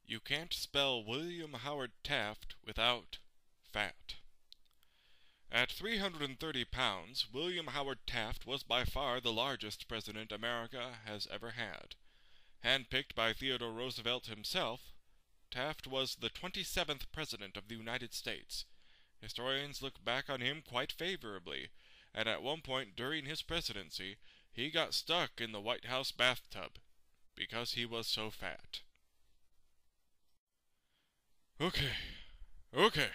You can't spell William Howard Taft without fat. At 330 pounds, William Howard Taft was by far the largest president America has ever had. Handpicked by Theodore Roosevelt himself, Taft was the 27th President of the United States. Historians look back on him quite favorably, and at one point during his presidency, he got stuck in the White House bathtub because he was so fat. Okay,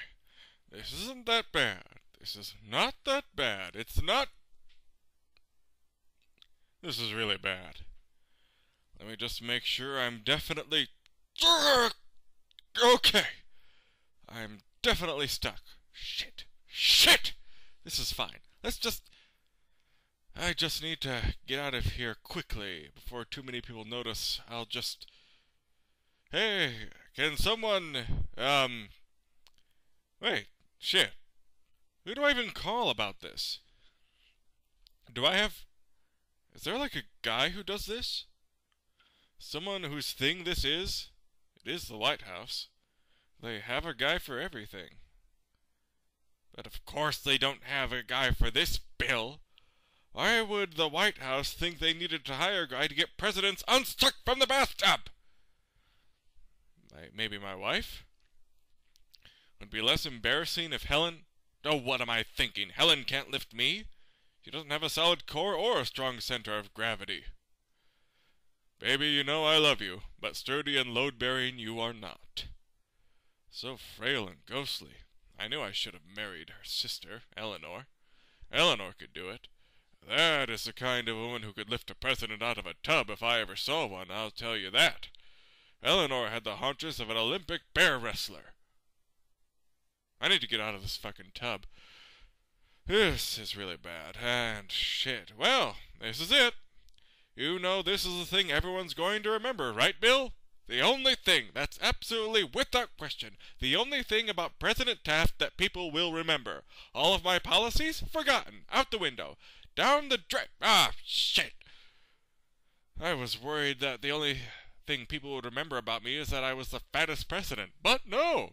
this isn't that bad. This is not that bad. It's not... This is really bad. Let me just make sure I'm definitely... Okay! I'm definitely stuck. Shit! This is fine. I just need to get out of here quickly before too many people notice. Hey, can someone, wait, shit. Who do I even call about this? Is there like a guy who does this? Someone whose thing this is? It is the White House. They have a guy for everything. But of course they don't have a guy for this bill. Why would the White House think they needed to hire a guy to get presidents unstuck from the bathtub? Maybe my wife? Would be less embarrassing if Helen... Oh, what am I thinking? Helen can't lift me. She doesn't have a solid core or a strong center of gravity. Baby, you know I love you, but sturdy and load-bearing you are not. So frail and ghostly. I knew I should have married her sister, Eleanor. Eleanor could do it. That is the kind of woman who could lift a president out of a tub if I ever saw one, I'll tell you that. Eleanor had the haunches of an Olympic bear wrestler. I need to get out of this fucking tub. This is really bad. And shit. Well, this is it. You know this is the thing everyone's going to remember, right, Bill? The only thing, that's absolutely without question, the only thing about President Taft that people will remember. All of my policies? Forgotten. Out the window. Down the drain. Ah, shit. I was worried that the only thing people would remember about me is that I was the fattest president. But no.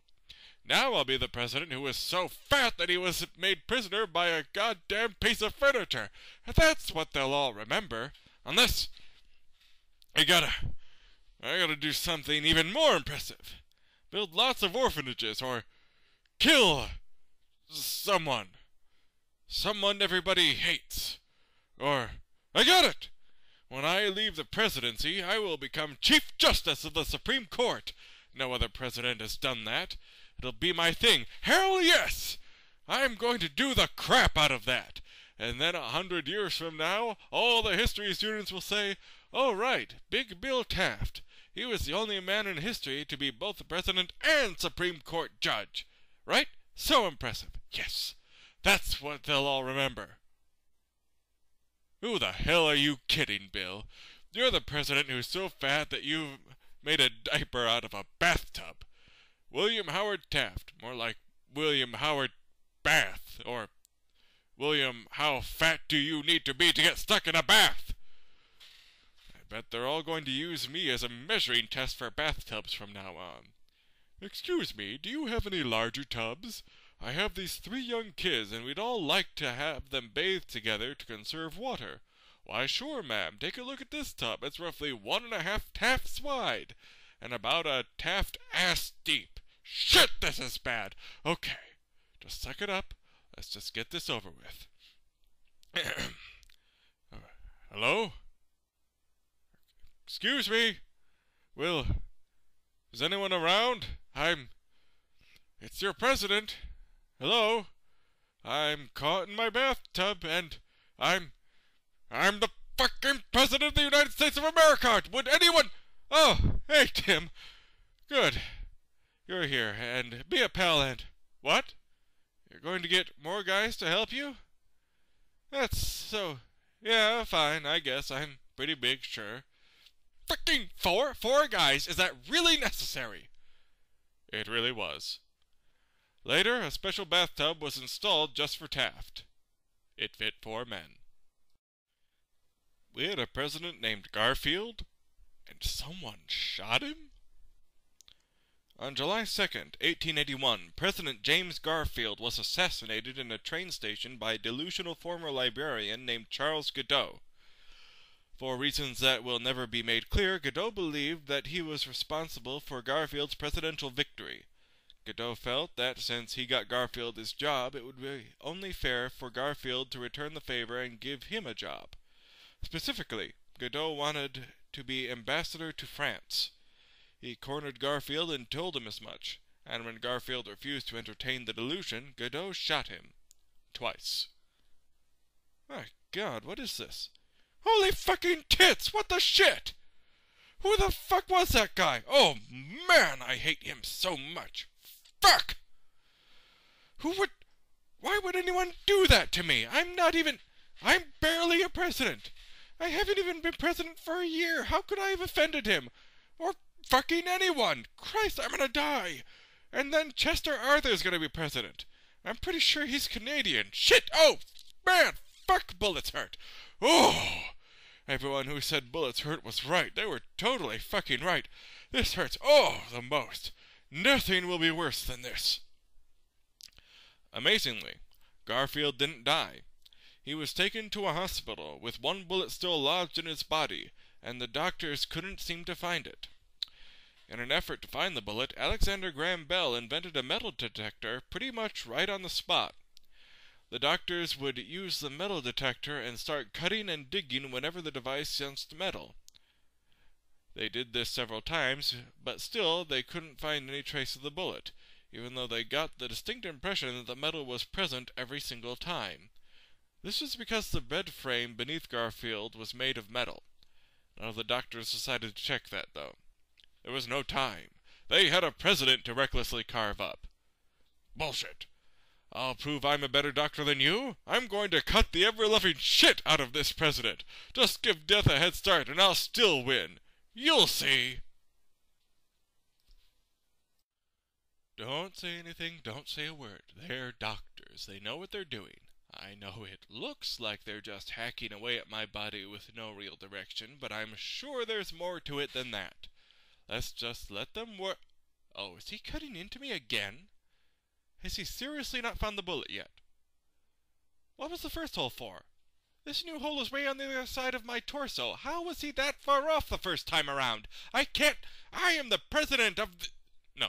Now I'll be the president who was so fat that he was made prisoner by a goddamn piece of furniture. That's what they'll all remember. Unless... I gotta do something even more impressive. Build lots of orphanages, or kill someone. Someone everybody hates. Or, I got it! When I leave the presidency, I will become Chief Justice of the Supreme Court. No other president has done that. It'll be my thing. Hell yes! I'm going to do the crap out of that. And then 100 years from now, all the history students will say, oh right, Big Bill Taft. He was the only man in history to be both the president and Supreme Court judge. Right? So impressive. Yes. That's what they'll all remember. Who the hell are you kidding, Bill? You're the president who's so fat that you've made a diaper out of a bathtub. William Howard Taft. More like William Howard Bath. Or William, how fat do you need to be to get stuck in a bath? I bet they're all going to use me as a measuring test for bathtubs from now on. Excuse me, do you have any larger tubs? I have these 3 young kids, and we'd all like to have them bathe together to conserve water. Why, sure, ma'am. Take a look at this tub. It's roughly 1.5 Tafts wide, and about a Taft ass deep. Shit, this is bad. Okay, just suck it up. Let's just get this over with. Hello? Excuse me? Is anyone around? It's your president. Hello? I'm caught in my bathtub, and I'm the fucking president of the United States of America! Would anyone... Oh, hey, Tim. Good. You're here, and be a pal, and... What? You're going to get more guys to help you? That's so... Yeah, fine, I guess. I'm pretty big, sure. Fucking 4? 4 guys? Is that really necessary? It really was. Later, a special bathtub was installed just for Taft. It fit 4 men. We had a president named Garfield, and someone shot him? On July 2nd, 1881, President James Garfield was assassinated in a train station by a delusional former librarian named Charles Godot. For reasons that will never be made clear, Godot believed that he was responsible for Garfield's presidential victory. Godot felt that since he got Garfield his job, it would be only fair for Garfield to return the favor and give him a job. Specifically, Godot wanted to be ambassador to France. He cornered Garfield and told him as much, and when Garfield refused to entertain the delusion, Godot shot him. Twice. My God, what is this? Holy fucking tits! What the shit? Who the fuck was that guy? Oh man, I hate him so much. Fuck! Why would anyone do that to me? I'm barely a president. I haven't even been president for a year. How could I have offended him? Or fucking anyone. Christ, I'm gonna die. And then Chester Arthur's gonna be president. I'm pretty sure he's Canadian. Shit! Oh, man! Fuck, bullets hurt. Oh! Everyone who said bullets hurt was right. They were totally fucking right. This hurts, the most. Nothing will be worse than this. Amazingly, Garfield didn't die. He was taken to a hospital with one bullet still lodged in his body, and the doctors couldn't seem to find it. In an effort to find the bullet, Alexander Graham Bell invented a metal detector pretty much right on the spot. The doctors would use the metal detector and start cutting and digging whenever the device sensed metal. They did this several times, but still they couldn't find any trace of the bullet, even though they got the distinct impression that the metal was present every single time. This was because the bed frame beneath Garfield was made of metal. None of the doctors decided to check that, though. There was no time. They had a president to recklessly carve up. Bullshit. I'll prove I'm a better doctor than you. I'm going to cut the ever-loving shit out of this president. Just give death a head start and I'll still win. You'll see. Don't say anything, don't say a word. They're doctors. They know what they're doing. I know it looks like they're just hacking away at my body with no real direction, but I'm sure there's more to it than that. Let's just let them work. Oh, is he cutting into me again? Has he seriously not found the bullet yet? What was the first hole for? This new hole is way on the other side of my torso. How was he that far off the first time around? I am the president of the... No.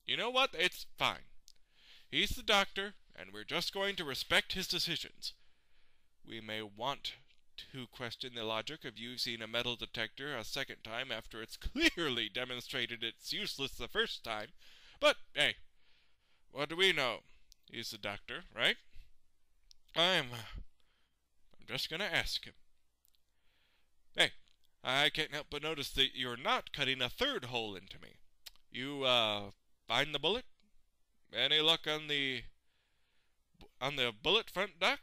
You know what? It's fine. He's the doctor, and we're just going to respect his decisions. We may want to question the logic of using a metal detector a second time after it's clearly demonstrated it's useless the first time, but, hey, what do we know? He's the doctor, right? I'm just gonna ask him. Hey, I can't help but notice that you're not cutting a third hole into me. You, find the bullet? Any luck on the bullet front, Doc?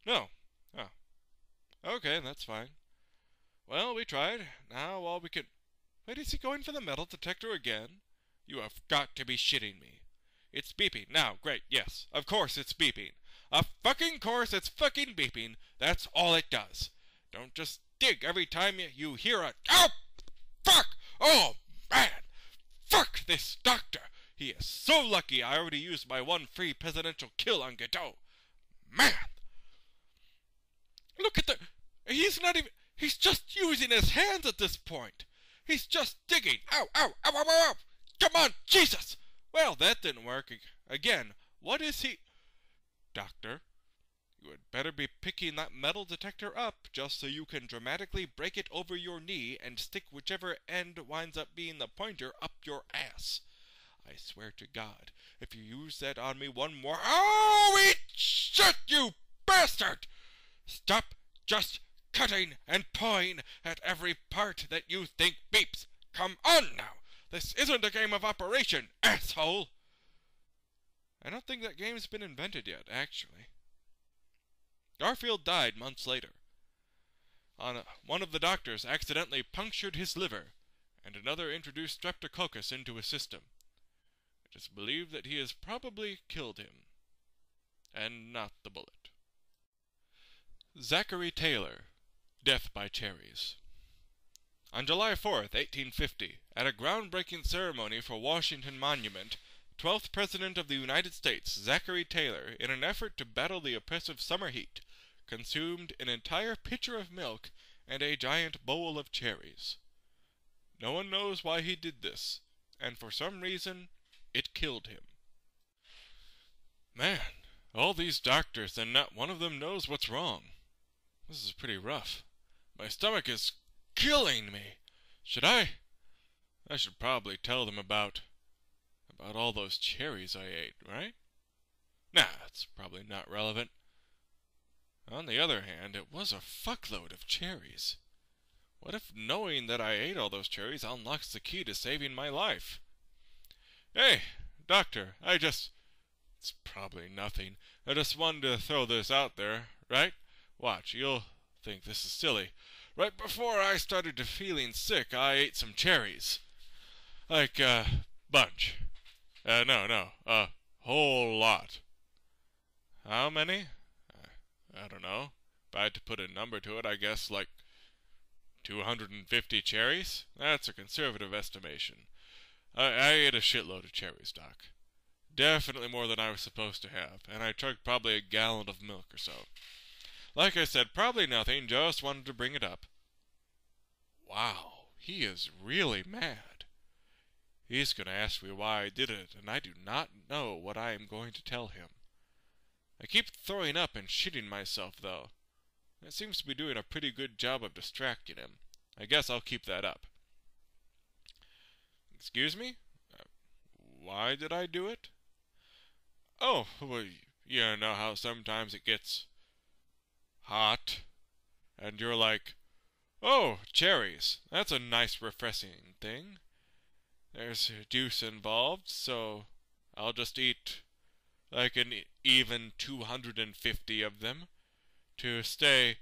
No. Oh. Okay, that's fine. Well, we tried. Now all we can... Wait, is he going for the metal detector again? You have got to be shitting me. It's beeping. Now, great, yes. Of course it's beeping. Of fucking course it's fucking beeping. That's all it does. Don't just dig every time you hear a... Oh! Fuck! Oh, man! Fuck this doctor! He is so lucky I already used my one free presidential kill on Godot. Man! Look at the... He's not even... He's just using his hands at this point. He's just digging. Ow, ow, ow, ow, ow, ow! Come on, Jesus! Well, that didn't work. Again, what is he... Doctor, you had better be picking that metal detector up just so you can dramatically break it over your knee and stick whichever end winds up being the pointer up your ass. I swear to God, if you use that on me one more... Oh, eat shit, you bastard! Stop just cutting and pawing at every part that you think beeps. Come on now! This isn't a game of Operation, asshole! I don't think that game's been invented yet, actually. Garfield died months later. One of the doctors accidentally punctured his liver, and another introduced streptococcus into his system. It is believed that he has probably killed him, and not the bullet. Zachary Taylor, Death by Cherries. On July 4th, 1850, at a groundbreaking ceremony for Washington Monument, 12th President of the United States, Zachary Taylor, in an effort to battle the oppressive summer heat, consumed an entire pitcher of milk and a giant bowl of cherries. No one knows why he did this, and for some reason, it killed him. Man, all these doctors and not one of them knows what's wrong. This is pretty rough. My stomach is killing me. I should probably tell them about all those cherries I ate, right? Nah, it's probably not relevant. On the other hand, it was a fuckload of cherries. What if knowing that I ate all those cherries unlocks the key to saving my life? Hey, doctor, it's probably nothing. I just wanted to throw this out there, right? Watch, you'll think this is silly. Right before I started to feeling sick, I ate some cherries. Like a bunch. No, a whole lot. How many? I don't know. If I had to put a number to it, I guess like 250 cherries? That's a conservative estimation. I ate a shitload of cherries, Doc. Definitely more than I was supposed to have, and I chugged probably a gallon of milk or so. Like I said, probably nothing, just wanted to bring it up. Wow, he is really mad. He's going to ask me why I did it, and I do not know what I am going to tell him. I keep throwing up and shitting myself, though. That seems to be doing a pretty good job of distracting him. I guess I'll keep that up. Excuse me? Why did I do it? Oh, well, you know how sometimes it gets hot, and you're like, oh, cherries, that's a nice refreshing thing. There's juice involved, so I'll just eat like an even 250 of them to stay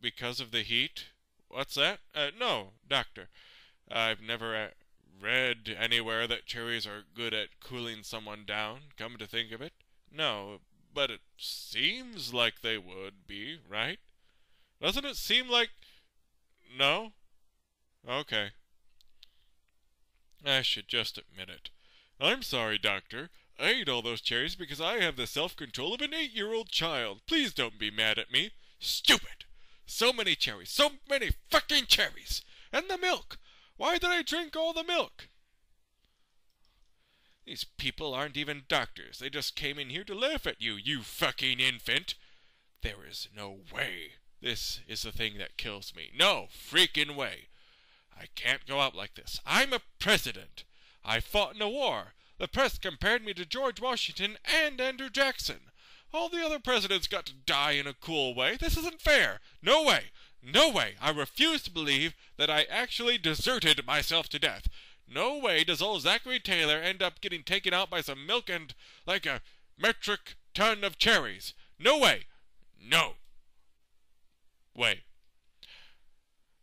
because of the heat. What's that? No, doctor. I've never read anywhere that cherries are good at cooling someone down, come to think of it. No, but it seems like they would be, right? Doesn't it seem like... No? Okay. I should just admit it. I'm sorry, doctor. I ate all those cherries because I have the self-control of an 8-year-old child. Please don't be mad at me. Stupid! So many cherries. So many fucking cherries! And the milk! Why did I drink all the milk? These people aren't even doctors. They just came in here to laugh at you, you fucking infant. There is no way. This is the thing that kills me. No freaking way. I can't go out like this. I'm a president. I fought in a war. The press compared me to George Washington and Andrew Jackson. All the other presidents got to die in a cool way. This isn't fair. No way. No way. I refuse to believe that I actually deserted myself to death. No way does old Zachary Taylor end up getting taken out by some milk and like a metric ton of cherries. No way. No way.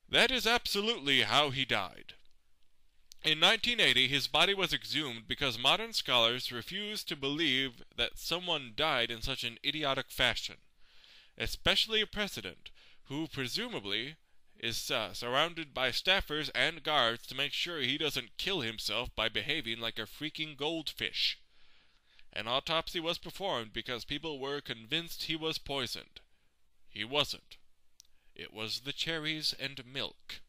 That is absolutely how he died. In 1980, his body was exhumed because modern scholars refused to believe that someone died in such an idiotic fashion, especially a president, who presumably is surrounded by staffers and guards to make sure he doesn't kill himself by behaving like a freaking goldfish. An autopsy was performed because people were convinced he was poisoned. He wasn't. It was the cherries and milk.